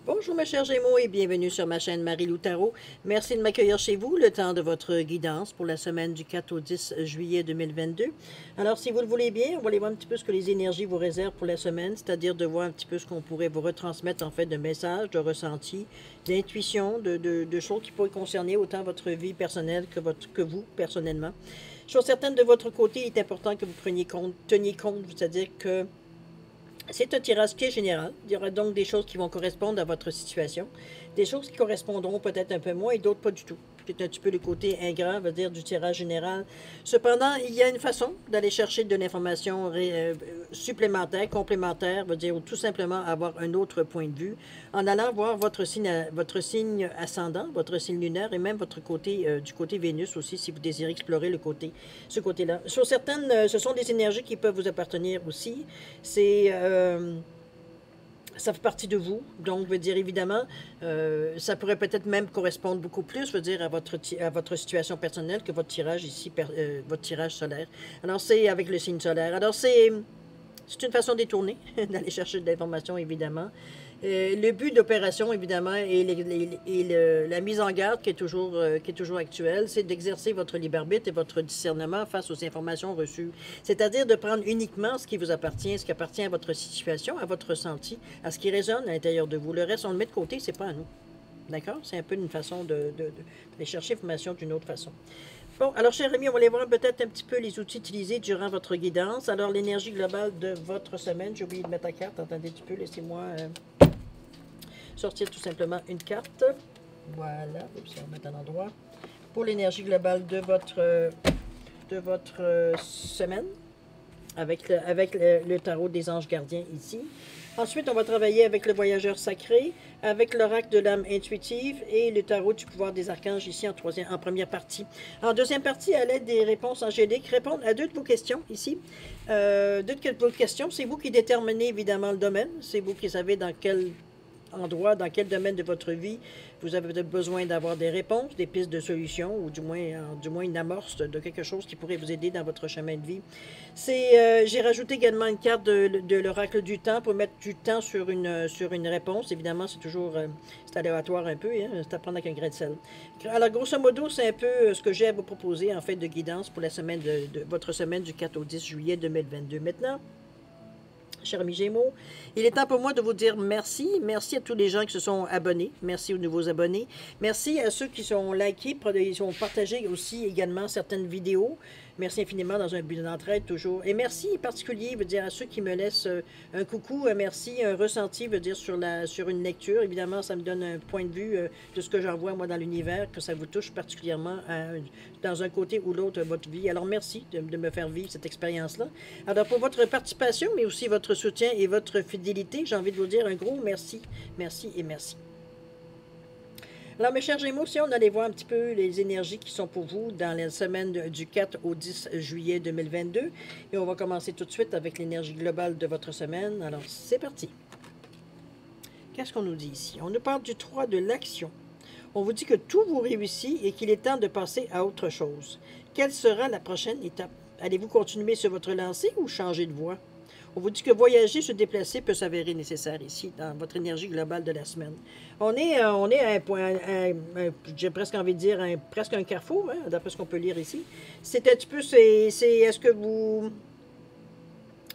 Bonjour mes chers Gémeaux et bienvenue sur ma chaîne Marie-Lou Tarot. Merci de m'accueillir chez vous le temps de votre guidance pour la semaine du 4 au 10 juillet 2022. Alors si vous le voulez bien, on va aller voir un petit peu ce que les énergies vous réservent pour la semaine, c'est-à-dire de voir un petit peu ce qu'on pourrait vous retransmettre en fait de messages, de ressentis, d'intuitions, de choses qui pourraient concerner autant votre vie personnelle que vous personnellement. Chose certaine de votre côté, il est important que vous teniez compte, c'est-à-dire que c'est un tirage qui est général. Il y aura donc des choses qui vont correspondre à votre situation, des choses qui correspondront peut-être un peu moins et d'autres pas du tout. C'est un petit peu le côté ingrat, on va dire, du tirage général. Cependant, il y a une façon d'aller chercher de l'information supplémentaire, complémentaire, veut dire, ou tout simplement avoir un autre point de vue, en allant voir votre signe ascendant, votre signe lunaire et même votre côté, du côté Vénus aussi, si vous désirez explorer ce côté-là. Sur certaines, ce sont des énergies qui peuvent vous appartenir aussi. Ça fait partie de vous, donc veut dire évidemment, ça pourrait peut-être même correspondre beaucoup plus, veut dire à votre situation personnelle que votre tirage ici, votre tirage solaire. Alors c'est avec le signe solaire. Alors c'est une façon détournée d'aller chercher de l'information évidemment. Le but d'opération, évidemment, et la mise en garde qui est toujours actuelle, c'est d'exercer votre libre arbitre et votre discernement face aux informations reçues. C'est-à-dire de prendre uniquement ce qui vous appartient, ce qui appartient à votre situation, à votre ressenti, à ce qui résonne à l'intérieur de vous. Le reste, on le met de côté, c'est pas à nous. D'accord? C'est un peu une façon d'aller chercher l'information d'une autre façon. Bon, alors, chers amis, on va aller voir peut-être un petit peu les outils utilisés durant votre guidance. Alors, l'énergie globale de votre semaine, j'ai oublié de mettre la carte, attendez un petit peu, laissez-moi sortir tout simplement une carte. Voilà, on va mettre un endroit. Pour l'énergie globale de votre semaine, avec le tarot des anges gardiens ici. Ensuite, on va travailler avec le voyageur sacré, avec l'oracle de l'âme intuitive et le tarot du pouvoir des archanges ici en première partie. En deuxième partie, à l'aide des réponses angéliques, répondre à deux de vos questions ici. Deux de vos questions, c'est vous qui déterminez évidemment le domaine, c'est vous qui savez dans quel endroit, dans quel domaine de votre vie vous avez besoin d'avoir des réponses, des pistes de solutions, ou du moins une amorce de quelque chose qui pourrait vous aider dans votre chemin de vie. J'ai rajouté également une carte de l'oracle du temps pour mettre du temps sur une réponse. Évidemment, c'est aléatoire un peu, hein, c'est à prendre avec un grain de sel. Alors, grosso modo, c'est un peu ce que j'ai à vous proposer en fait de guidance pour la semaine votre semaine du 4 au 10 juillet 2022. Maintenant, chers amis Gémeaux, il est temps pour moi de vous dire merci. Merci à tous les gens qui se sont abonnés. Merci aux nouveaux abonnés. Merci à ceux qui sont likés, qui ont partagé aussi également certaines vidéos. Merci infiniment dans un but d'entraide toujours. Et merci en particulier, veut dire à ceux qui me laissent un coucou, un merci, un ressenti, veut dire sur une lecture. Évidemment, ça me donne un point de vue de ce que j'envoie moi dans l'univers, que ça vous touche particulièrement dans un côté ou l'autre de votre vie. Alors merci de me faire vivre cette expérience-là. Alors pour votre participation, mais aussi votre soutien et votre fidélité, j'ai envie de vous dire un gros merci, merci et merci. Alors, mes chers Gémeaux, si on allait voir un petit peu les énergies qui sont pour vous dans la semaine du 4 au 10 juillet 2022. Et on va commencer tout de suite avec l'énergie globale de votre semaine. Alors, c'est parti. Qu'est-ce qu'on nous dit ici? On nous parle du 3 de l'action. On vous dit que tout vous réussit et qu'il est temps de passer à autre chose. Quelle sera la prochaine étape? Allez-vous continuer sur votre lancée ou changer de voie? On vous dit que voyager, se déplacer peut s'avérer nécessaire ici, dans votre énergie globale de la semaine. On est à un point, j'ai presque envie de dire, presque un carrefour, hein, d'après ce qu'on peut lire ici. C'est un petit peu, est-ce que vous...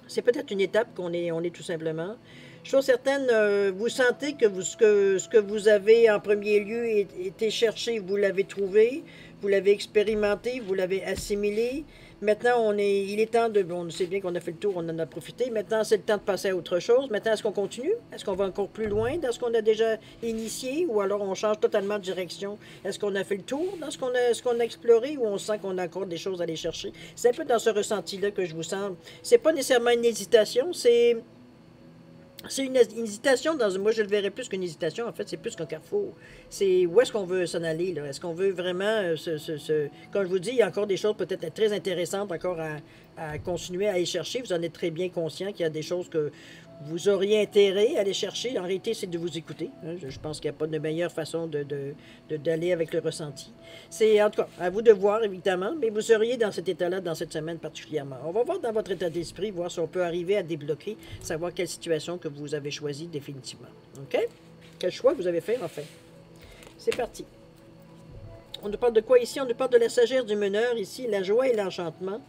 C'est peut-être une étape on est tout simplement. Chose certaine, vous sentez que ce que vous avez en premier lieu été cherché, vous l'avez trouvé, vous l'avez expérimenté, vous l'avez assimilé. Maintenant, il est temps de... Bon, on sait bien qu'on a fait le tour, on en a profité. Maintenant, c'est le temps de passer à autre chose. Maintenant, est-ce qu'on continue? Est-ce qu'on va encore plus loin dans ce qu'on a déjà initié? Ou alors on change totalement de direction? Est-ce qu'on a fait le tour dans ce qu'on a exploré? Ou on sent qu'on a encore des choses à aller chercher? C'est un peu dans ce ressenti-là que je vous sens. C'est pas nécessairement une hésitation, c'est une hésitation moi je le verrais plus qu'une hésitation, en fait, c'est plus qu'un carrefour. C'est où est-ce qu'on veut s'en aller, là? Est-ce qu'on veut vraiment, comme je vous dis, il y a encore des choses peut-être très intéressantes encore à continuer à aller chercher. Vous en êtes très bien conscient qu'il y a des choses que vous auriez intérêt à aller chercher. En réalité, c'est de vous écouter. Hein. Je pense qu'il n'y a pas de meilleure façon d'aller avec le ressenti. C'est, en tout cas, à vous de voir, évidemment, mais vous seriez dans cet état-là, dans cette semaine particulièrement. On va voir dans votre état d'esprit, voir si on peut arriver à débloquer, savoir quelle situation que vous avez choisie définitivement. OK? Quel choix vous avez fait, en fait. C'est parti. On nous parle de quoi ici? On nous parle de la sagesse du meneur, ici, la joie et l'enchantement.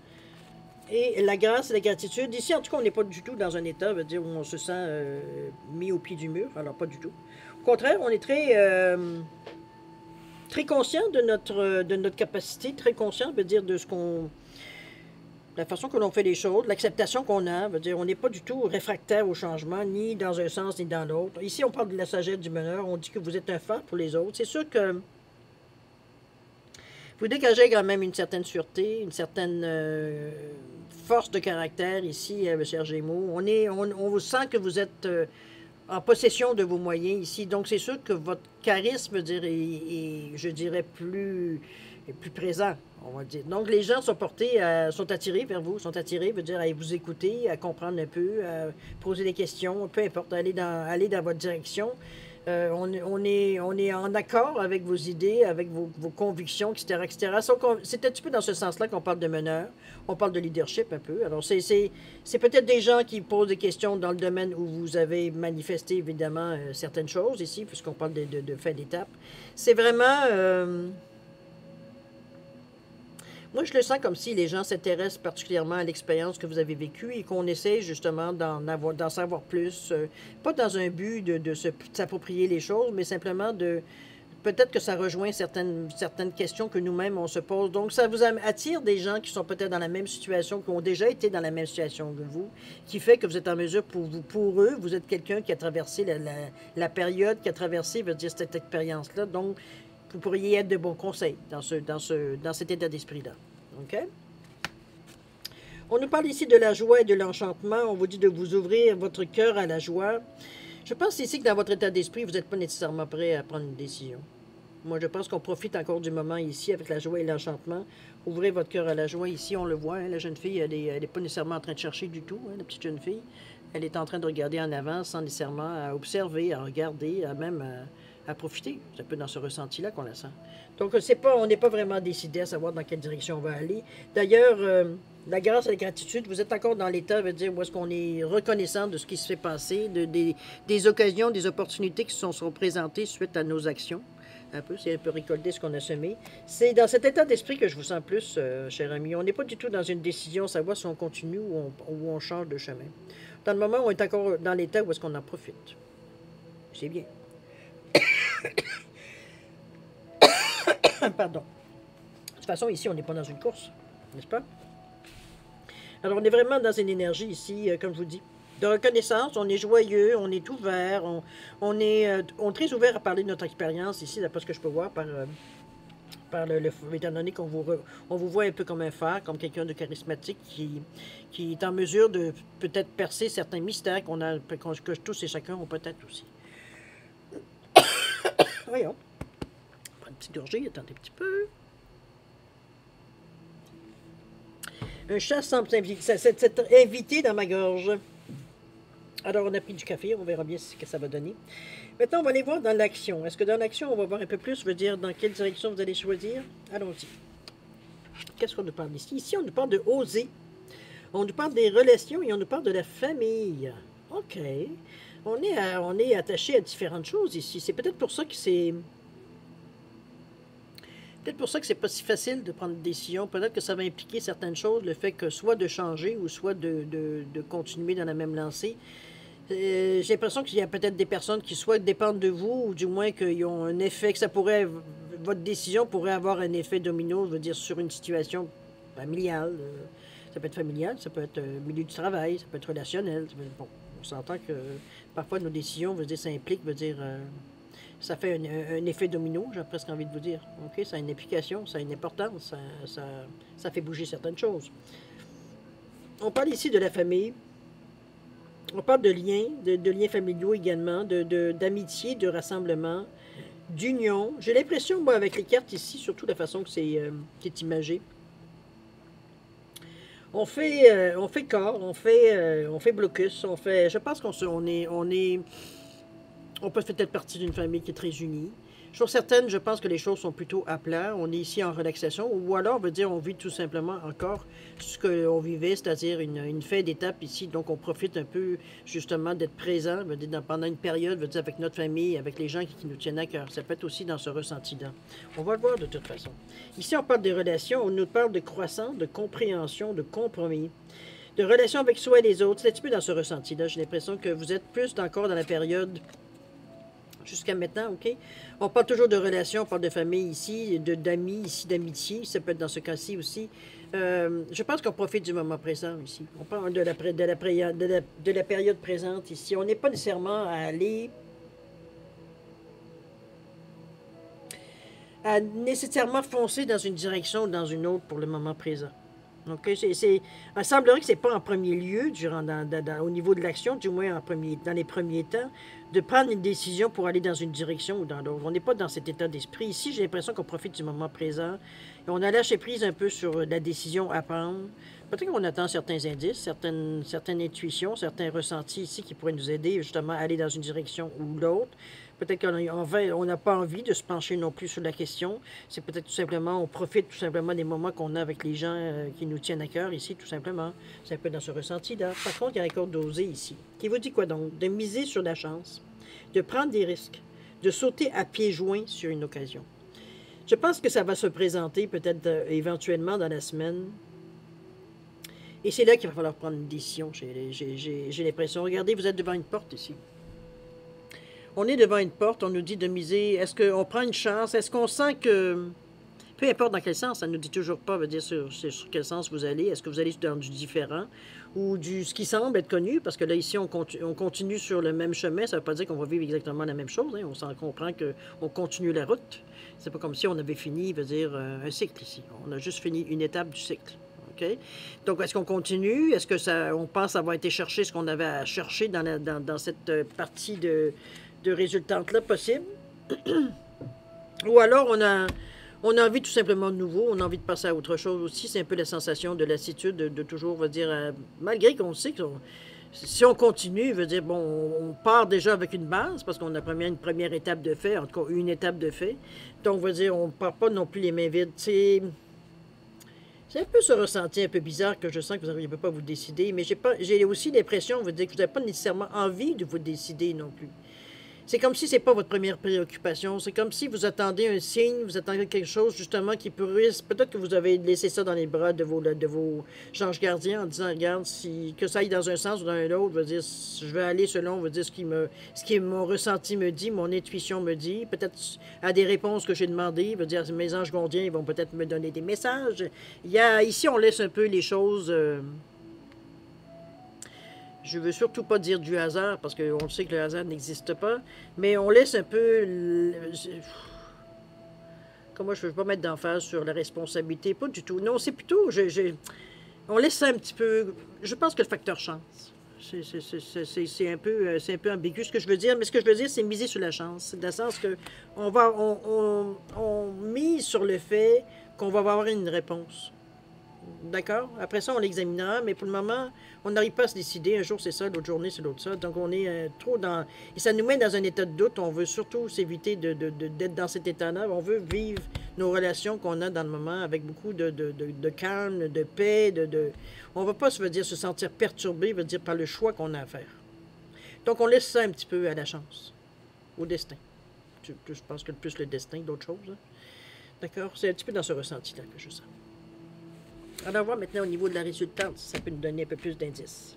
Et la grâce et la gratitude. Ici, en tout cas, on n'est pas du tout dans un état, veut dire, où on se sent mis au pied du mur. Alors, pas du tout. Au contraire, on est très conscient de notre capacité, très conscient, veut dire, de ce qu'on... La façon que l'on fait les choses, l'acceptation qu'on a, veut dire, on n'est pas du tout réfractaire au changement, ni dans un sens, ni dans l'autre. Ici, on parle de la sagesse du meneur, on dit que vous êtes un phare pour les autres. C'est sûr que vous dégagez quand même une certaine sûreté, une certaine force de caractère ici, M. Gémeaux. On vous sent que vous êtes en possession de vos moyens ici. Donc, c'est sûr que votre charisme, je dirais, plus présent, on va dire. Donc, les gens sont sont attirés vers vous, sont attirés, veut dire, à vous écouter, à comprendre un peu, à poser des questions, peu importe, aller dans votre direction. On est en accord avec vos idées, avec vos convictions, etc., etc. C'est un petit peu dans ce sens-là qu'on parle de meneur. On parle de leadership un peu. Alors, c'est peut-être des gens qui posent des questions dans le domaine où vous avez manifesté, évidemment, certaines choses ici, puisqu'on parle de fin d'étape. C'est vraiment... Moi, je le sens comme si les gens s'intéressent particulièrement à l'expérience que vous avez vécue et qu'on essaie justement d'en savoir plus. Pas dans un but de s'approprier les choses, mais simplement de... Peut-être que ça rejoint certaines questions que nous-mêmes, on se pose. Donc, ça vous attire des gens qui sont peut-être dans la même situation, qui ont déjà été dans la même situation que vous, qui fait que vous êtes en mesure, pour eux, vous êtes quelqu'un qui a traversé la période, qui a traversé, veut dire, cette expérience-là. Donc, vous pourriez être de bons conseils dans cet état d'esprit-là. OK? On nous parle ici de la joie et de l'enchantement. On vous dit de vous ouvrir votre cœur à la joie. Je pense ici que dans votre état d'esprit, vous n'êtes pas nécessairement prêt à prendre une décision. Moi, je pense qu'on profite encore du moment ici avec la joie et l'enchantement. Ouvrez votre cœur à la joie. Ici, on le voit, hein, la jeune fille, elle est pas nécessairement en train de chercher du tout, hein, la petite jeune fille. Elle est en train de regarder en avant sans nécessairement à observer, à regarder, à profiter. C'est un peu dans ce ressenti-là qu'on la sent. Donc, on n'est pas vraiment décidé à savoir dans quelle direction on va aller. D'ailleurs, la grâce et la gratitude, vous êtes encore dans l'état, veut dire, où est-ce qu'on est reconnaissant de ce qui se fait passer, des occasions, des opportunités qui sont présentées suite à nos actions. C'est un peu récolter ce qu'on a semé. C'est dans cet état d'esprit que je vous sens plus, cher ami. On n'est pas du tout dans une décision, savoir si on continue ou on change de chemin. Dans le moment où on est encore dans l'état où est-ce qu'on en profite. C'est bien. Pardon. De toute façon, ici, on n'est pas dans une course, n'est-ce pas? Alors, on est vraiment dans une énergie ici, comme je vous dis, de reconnaissance. On est joyeux, on est ouvert, on est très ouvert à parler de notre expérience ici, d'après ce que je peux voir, étant donné qu'on vous voit un peu comme un phare, comme quelqu'un de charismatique qui est en mesure de peut-être percer certains mystères que tous et chacun ont peut-être aussi. Voyons. Une petite gorgée, attendez un petit peu. Un chat semble s'être invité dans ma gorge. Alors, on a pris du café, on verra bien ce que ça va donner. Maintenant, on va aller voir dans l'action. Est-ce que dans l'action, on va voir un peu plus, je veux dire, dans quelle direction vous allez choisir? Allons-y. Qu'est-ce qu'on nous parle ici? Ici, on nous parle de oser. On nous parle des relations et on nous parle de la famille. OK. On est attaché à différentes choses ici. C'est peut-être pour ça que c'est... Peut-être pour ça que c'est pas si facile de prendre une décision. Peut-être que ça va impliquer certaines choses, le fait que soit de changer ou soit de continuer dans la même lancée. J'ai l'impression qu'il y a peut-être des personnes qui soit dépendent de vous, ou du moins qu'ils ont un effet, votre décision pourrait avoir un effet domino, je veux dire, sur une situation familiale. Ça peut être familial, ça peut être milieu du travail, ça peut être relationnel. Bon, on s'entend que parfois nos décisions, veut dire, ça implique, veut dire... ça fait un effet domino, j'ai presque envie de vous dire. OK, ça a une implication, ça a une importance, ça fait bouger certaines choses. On parle ici de la famille. On parle de liens familiaux également, d'amitié, de rassemblement, d'union. J'ai l'impression, moi, avec les cartes ici, surtout la façon que c'est imagé, on fait corps, on fait blocus, je pense qu'on est On peut faire peut-être partie d'une famille qui est très unie. Sur certaines, je pense que les choses sont plutôt à plat. On est ici en relaxation. Ou alors, on veut dire, on vit tout simplement encore ce qu'on vivait, c'est-à-dire une fin d'étape ici. Donc, on profite un peu, justement, d'être présent veut dire, pendant une période, veut dire, avec notre famille, avec les gens qui nous tiennent à cœur. Ça peut être aussi dans ce ressenti-là. On va le voir de toute façon. Ici, on parle des relations. On nous parle de croissance, de compréhension, de compromis, de relations avec soi et les autres. C'est un petit peu dans ce ressenti-là. J'ai l'impression que vous êtes plus encore dans la période jusqu'à maintenant, OK? On parle toujours de relations, on parle de famille ici, d'amis ici, d'amitié. Ça peut être dans ce cas-ci aussi. Je pense qu'on profite du moment présent ici. On parle de la période présente ici. On n'est pas nécessairement à nécessairement foncer dans une direction ou dans une autre pour le moment présent. Donc, il semblerait que ce n'est pas en premier lieu, au niveau de l'action, du moins dans les premiers temps, de prendre une décision pour aller dans une direction ou dans l'autre. On n'est pas dans cet état d'esprit. Ici, j'ai l'impression qu'on profite du moment présent. Et on a lâché prise un peu sur la décision à prendre. Peut-être qu'on attend certains indices, certaines intuitions, certains ressentis ici qui pourraient nous aider justement à aller dans une direction ou l'autre. Peut-être qu'on n'a pas envie de se pencher non plus sur la question. C'est peut-être tout simplement, on profite tout simplement des moments qu'on a avec les gens qui nous tiennent à cœur ici, tout simplement. C'est un peu dans ce ressenti-là. Par contre, il y a un accord d'oser ici. Qui vous dit quoi donc? De miser sur la chance, de prendre des risques, de sauter à pieds joints sur une occasion. Je pense que ça va se présenter peut-être éventuellement dans la semaine. Et c'est là qu'il va falloir prendre une décision. J'ai l'impression. Regardez, vous êtes devant une porte ici. On est devant une porte, on nous dit de miser. Est-ce qu'on prend une chance? Est-ce qu'on sent que... Peu importe dans quel sens, ça ne nous dit toujours pas, veut dire sur quel sens vous allez. Est-ce que vous allez dans du différent ou ce qui semble être connu? Parce que là, ici, on continue sur le même chemin. Ça ne veut pas dire qu'on va vivre exactement la même chose. Hein. On s'en comprend qu'on continue la route. C'est pas comme si on avait fini, veut dire, un cycle ici. On a juste fini une étape du cycle. Okay? Donc, est-ce qu'on continue? Est-ce que on pense avoir été chercher ce qu'on avait à chercher dans cette partie de résultante-là possible? Ou alors on a envie tout simplement de nouveau, on a envie de passer à autre chose aussi. C'est un peu la sensation de lassitude de toujours, veut dire, malgré qu'on sait que si on continue, veut dire, bon, on part déjà avec une base, parce qu'on a une première étape de fait, en tout cas une étape de fait. Donc, veut dire, on ne part pas non plus les mains vides. C'est un peu ce ressenti un peu bizarre que je sens que vous n'arrivez pas à vous décider, mais j'ai aussi l'impression, veut dire, que vous n'avez pas nécessairement envie de vous décider non plus. C'est comme si ce n'est pas votre première préoccupation. C'est comme si vous attendez un signe, vous attendez quelque chose justement qui pourrait... Peut-être que vous avez laissé ça dans les bras de vos anges gardiens en disant, regarde, que ça aille dans un sens ou dans un autre, veut dire, je vais aller selon, veut dire, ce qui mon ressenti me dit, mon intuition me dit, peut-être à des réponses que j'ai demandées, veut dire, mes anges gardiens ils vont peut-être me donner des messages. Ici, on laisse un peu les choses... Je veux surtout pas dire du hasard, parce qu'on sait que le hasard n'existe pas, mais on laisse un peu... Comment je ne veux pas mettre d'emphase sur la responsabilité, pas du tout. Non, c'est plutôt... on laisse ça un petit peu... Je pense que le facteur chance. C'est un peu ambigu ce que je veux dire, mais ce que je veux dire, c'est miser sur la chance. Dans le sens que on mise sur le fait qu'on va avoir une réponse. D'accord? Après ça, on l'examinera, mais pour le moment, on n'arrive pas à se décider. Un jour, c'est ça, l'autre journée, c'est l'autre ça. Donc, on est trop dans... Et ça nous met dans un état de doute. On veut surtout s'éviter d'être dans cet état-là. On veut vivre nos relations qu'on a dans le moment avec beaucoup de calme, de paix, On ne va pas, se sentir perturbé, veut dire, par le choix qu'on a à faire. Donc, on laisse ça un petit peu à la chance, au destin. Je pense que plus le destin que d'autres choses. Hein. D'accord? C'est un petit peu dans ce ressenti-là que je sens. On va voir maintenant au niveau de la résultante, si ça peut nous donner un peu plus d'indices.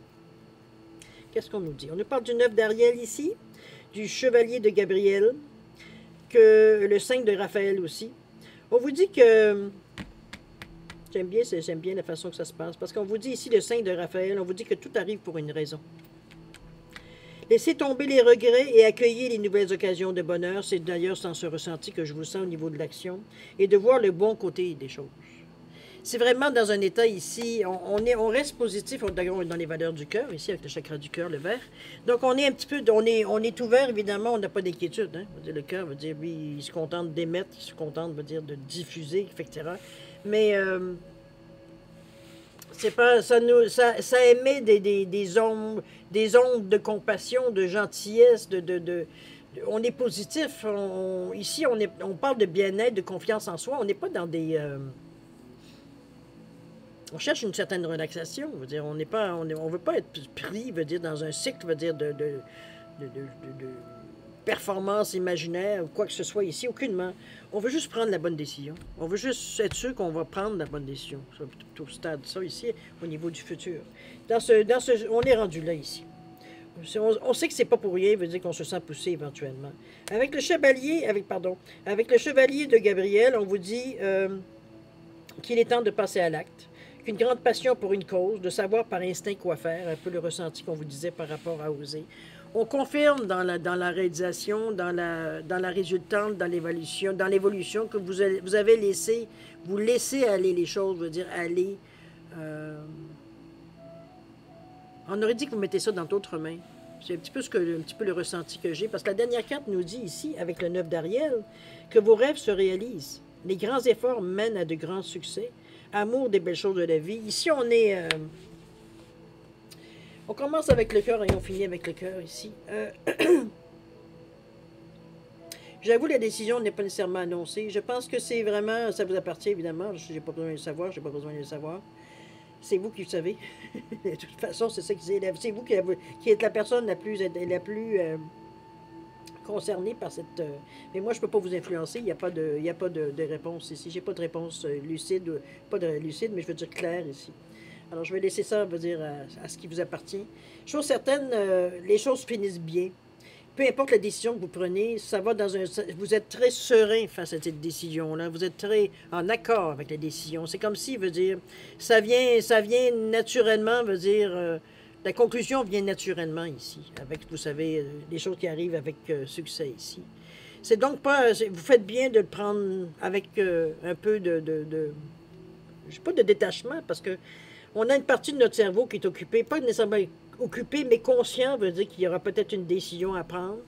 Qu'est-ce qu'on nous dit? On nous parle du 9 d'Ariel ici, du chevalier de Gabriel, que le 5 de Raphaël aussi. On vous dit que... J'aime bien la façon que ça se passe, parce qu'on vous dit ici le 5 de Raphaël, on vous dit que tout arrive pour une raison. Laissez tomber les regrets et accueillir les nouvelles occasions de bonheur. C'est d'ailleurs dans ce ressenti que je vous sens au niveau de l'action, et de voir le bon côté des choses. C'est vraiment dans un état ici, on reste positif, on est dans les valeurs du cœur, ici avec le chakra du cœur, le vert. Donc on est un petit peu, on est ouvert évidemment, on n'a pas d'inquiétude. Hein? Le cœur veut dire, lui, il se contente d'émettre, il se contente, veut dire, de diffuser, etc. Mais c'est pas, ça émet des ondes de compassion, de gentillesse, on est positif. Ici, on parle de bien-être, de confiance en soi. On n'est pas dans des... on cherche une certaine relaxation. Veut dire, on n'est pas, on veut pas être pris, veut dire, dans un cycle, veut dire, de performance imaginaire ou quoi que ce soit ici, aucunement. On veut juste prendre la bonne décision. On veut juste être sûr qu'on va prendre la bonne décision. Au stade, ça ici, au niveau du futur. On est rendu là ici. On sait que c'est pas pour rien, veut dire qu'on se sent poussé éventuellement. Avec le chevalier, avec le chevalier de Gabriel, on vous dit qu'il est temps de passer à l'acte, qu'une grande passion pour une cause, de savoir par instinct quoi faire, un peu le ressenti qu'on vous disait par rapport à oser. On confirme dans la réalisation, dans la résultante, dans l'évolution que vous avez laissé, vous laissez aller les choses, veut dire aller. On aurait dit que vous mettez ça dans d'autres mains. C'est un petit peu le ressenti que j'ai. Parce que la dernière carte nous dit ici, avec le 9 d'Ariel, que vos rêves se réalisent. Les grands efforts mènent à de grands succès. Amour des belles choses de la vie. Ici, on commence avec le cœur et on finit avec le cœur ici. J'avoue, la décision n'est pas nécessairement annoncée. Je pense que c'est vraiment... Ça vous appartient, évidemment. Je n'ai pas besoin de le savoir. Je n'ai pas besoin de le savoir. C'est vous qui le savez. De toute façon, c'est ça qui est. C'est vous qui êtes la personne la plus concernée par cette... mais moi, je ne peux pas vous influencer. Il n'y a pas de réponse ici. J'ai pas de réponse lucide. Pas de lucide, mais je veux dire claire ici. Alors, je vais laisser ça, veut dire, à ce qui vous appartient. Chose certaine, les choses finissent bien. Peu importe la décision que vous prenez, ça va dans un... Vous êtes très serein face à cette décision-là. Vous êtes très en accord avec la décision. C'est comme si, veut dire, ça vient naturellement, veut dire... la conclusion vient naturellement ici, avec, vous savez, les choses qui arrivent avec succès ici. C'est donc pas... Vous faites bien de le prendre avec un peu je sais pas de détachement, parce que on a une partie de notre cerveau qui est occupée, pas nécessairement occupé, mais conscient, veut dire qu'il y aura peut-être une décision à prendre.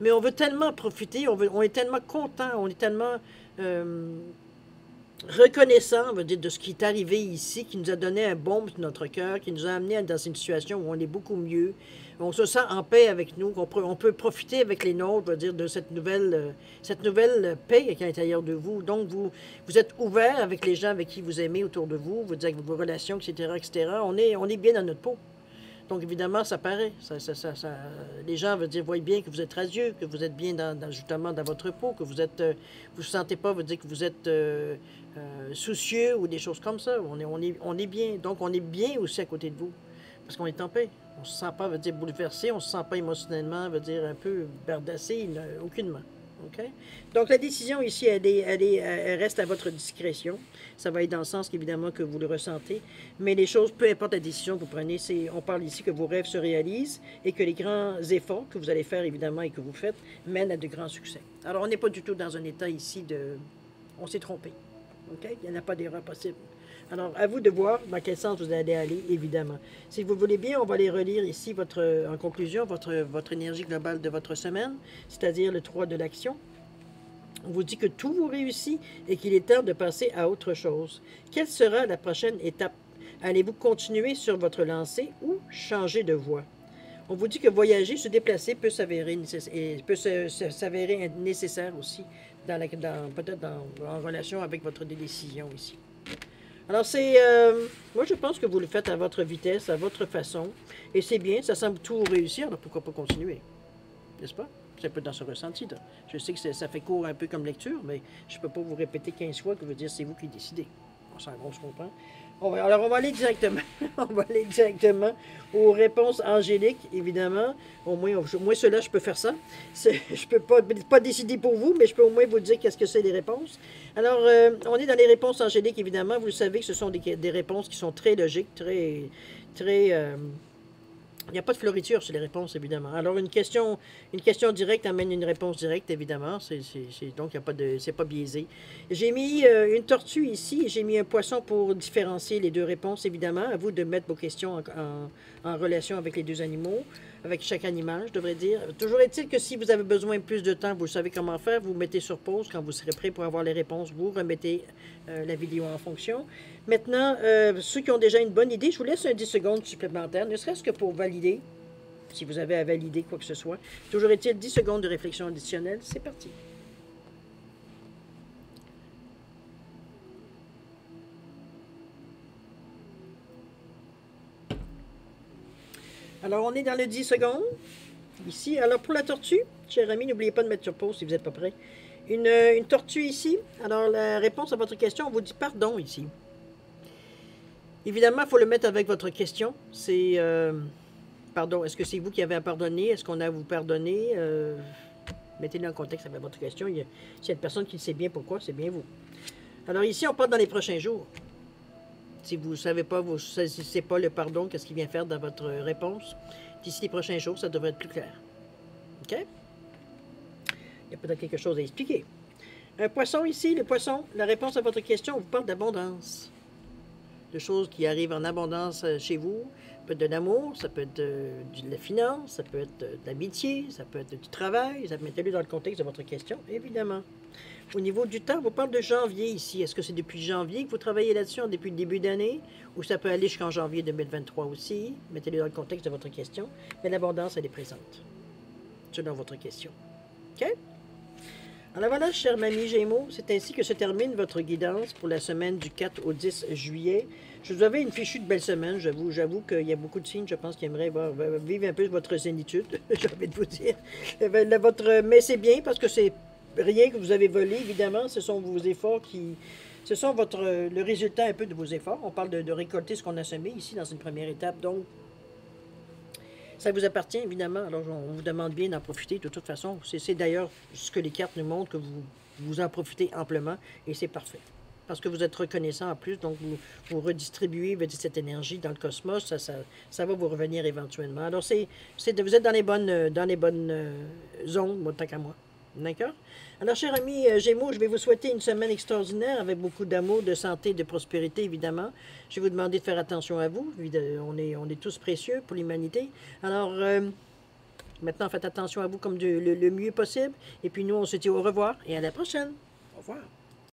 Mais on veut tellement profiter, on est tellement content, on est tellement reconnaissant, veut dire, de ce qui est arrivé ici, qui nous a donné un baume sur notre cœur, qui nous a amené dans une situation où on est beaucoup mieux. On se sent en paix avec nous, on peut profiter avec les nôtres, veut dire, de cette nouvelle paix qui est à l'intérieur de vous. Donc, vous êtes ouvert avec les gens avec qui vous aimez autour de vous, vous dire avec vos relations, etc., etc. On est bien dans notre peau. Donc, évidemment, ça paraît. Les gens voient bien que vous êtes radieux, que vous êtes bien justement dans votre peau, que vous êtes, vous ne sentez pas, que vous êtes soucieux ou des choses comme ça. On est bien. Donc, on est bien aussi à côté de vous. Parce qu'on est en paix. On ne se sent pas, bouleversé, on ne se sent pas émotionnellement, un peu berdassé, aucunement. Okay? Donc, la décision ici, elle reste à votre discrétion. Ça va être dans le sens, évidemment, que vous le ressentez. Mais les choses, peu importe la décision que vous prenez, on parle ici que vos rêves se réalisent et que les grands efforts que vous allez faire, évidemment, et que vous faites, mènent à de grands succès. Alors, on n'est pas du tout dans un état ici de... On s'est trompé. Okay? Il n'y en a pas d'erreur possible. Alors, à vous de voir dans quel sens vous allez aller, évidemment. Si vous voulez bien, on va les relire ici, en conclusion, votre énergie globale de votre semaine, c'est-à-dire le 3 de l'action. On vous dit que tout vous réussit et qu'il est temps de passer à autre chose. Quelle sera la prochaine étape? Allez-vous continuer sur votre lancée ou changer de voie? On vous dit que voyager, se déplacer peut s'avérer nécessaire aussi, peut-être en relation avec votre décision ici. Alors, moi, je pense que vous le faites à votre vitesse, à votre façon. Et c'est bien, ça semble tout réussir, alors pourquoi pas continuer? N'est-ce pas? C'est un peu dans ce ressenti. Là. Je sais que ça fait court un peu comme lecture, mais je ne peux pas vous répéter 15 fois que veut dire c'est vous qui décidez. On se comprend. Alors, on va aller directement. On va aller directement aux réponses angéliques, évidemment. Au moins cela, je peux faire ça. Je ne peux pas décider pour vous, mais je peux au moins vous dire qu'est-ce que c'est les réponses. Alors, on est dans les réponses angéliques, évidemment. Vous le savez que ce sont des réponses qui sont très logiques, très... il n'y a pas de floriture sur les réponses, évidemment. Alors, une question directe amène une réponse directe, évidemment. Donc, c'est pas biaisé. J'ai mis une tortue ici et j'ai mis un poisson pour différencier les deux réponses, évidemment. À vous de mettre vos questions en relation avec les deux animaux, avec chaque animal, je devrais dire. Toujours est-il que si vous avez besoin de plus de temps, vous savez comment faire, vous mettez sur pause. Quand vous serez prêt pour avoir les réponses, vous remettez la vidéo en fonction. Maintenant, ceux qui ont déjà une bonne idée, je vous laisse un 10 secondes supplémentaires, ne serait-ce que pour valider si vous avez à valider quoi que ce soit. Toujours est-il 10 secondes de réflexion additionnelle. C'est parti. Alors, on est dans le 10 secondes. Ici, alors pour la tortue, cher ami, n'oubliez pas de mettre sur pause si vous n'êtes pas prêt. Une tortue ici. Alors, la réponse à votre question, on vous dit pardon ici. Évidemment, il faut le mettre avec votre question. C'est, pardon, est-ce que c'est vous qui avez à pardonner? Est-ce qu'on a à vous pardonner? Mettez-le en contexte avec votre question. S'il y a une personne qui sait bien pourquoi, c'est bien vous. Alors ici, on part dans les prochains jours. Si vous ne savez pas, vous ne saisissez pas le pardon, qu'est-ce qu'il vient faire dans votre réponse? D'ici les prochains jours, ça devrait être plus clair. OK? Il y a peut-être quelque chose à expliquer. Un poisson ici, le poisson, la réponse à votre question, on vous parle d'abondance. De choses qui arrivent en abondance chez vous. Ça peut être de l'amour, ça peut être de la finance, ça peut être de l'amitié, ça peut être du travail. Ça mettez-le dans le contexte de votre question, évidemment. Au niveau du temps, on vous parle de janvier ici. Est-ce que c'est depuis janvier que vous travaillez là-dessus, depuis le début d'année? Ou ça peut aller jusqu'en janvier 2023 aussi? Mettez-le dans le contexte de votre question. Mais l'abondance, elle est présente. Selon votre question. OK? Alors voilà, chère mamie Gémeaux, c'est ainsi que se termine votre guidance pour la semaine du 4 au 10 juillet. Je vous avais une fichue de belle semaine, j'avoue qu'il y a beaucoup de signes, je pense, qui aimeraient vivre un peu votre zénitude, j'ai envie de vous dire. Mais c'est bien parce que c'est rien que vous avez volé, évidemment, ce sont vos efforts ce sont le résultat un peu de vos efforts. On parle de récolter ce qu'on a semé ici dans une première étape, donc ça vous appartient, évidemment. Alors, on vous demande bien d'en profiter de toute façon. C'est d'ailleurs ce que les cartes nous montrent, que vous en profitez amplement, et c'est parfait. Parce que vous êtes reconnaissant en plus, donc vous redistribuez cette énergie dans le cosmos, ça va vous revenir éventuellement. Alors, vous êtes dans les bonnes zones, moi, tant qu'à moi. D'accord? Alors, cher ami Gémeaux, je vais vous souhaiter une semaine extraordinaire avec beaucoup d'amour, de santé, de prospérité, évidemment. Je vais vous demander de faire attention à vous. On est tous précieux pour l'humanité. Alors, maintenant, faites attention à vous comme le mieux possible. Et puis, nous, on se dit au revoir et à la prochaine. Au revoir.